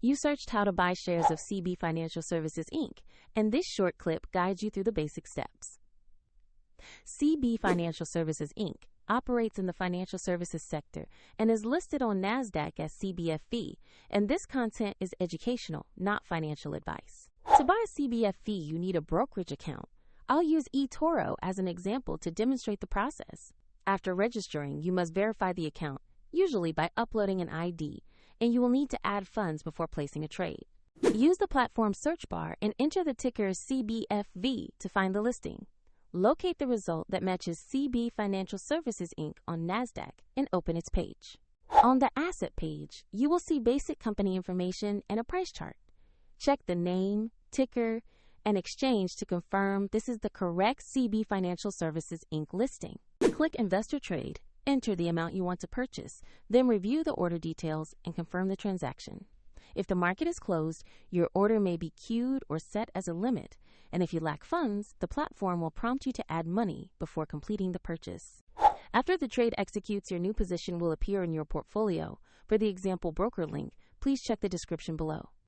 You searched how to buy shares of CB Financial Services, Inc., and this short clip guides you through the basic steps. CB Financial Services, Inc. operates in the financial services sector and is listed on NASDAQ as CBFV, and this content is educational, not financial advice. To buy a CBFV, you need a brokerage account. I'll use eToro as an example to demonstrate the process. After registering, you must verify the account, usually by uploading an ID, and you will need to add funds before placing a trade. Use the platform search bar and enter the ticker CBFV to find the listing. Locate the result that matches CB Financial Services, Inc. on NASDAQ and open its page. On the asset page, you will see basic company information and a price chart. Check the name, ticker, and exchange to confirm this is the correct CB Financial Services, Inc. listing. Click Investor Trade, enter the amount you want to purchase, then review the order details and confirm the transaction. If the market is closed, your order may be queued or set as a limit, and if you lack funds, the platform will prompt you to add money before completing the purchase. After the trade executes, your new position will appear in your portfolio. For the example broker link, please check the description below.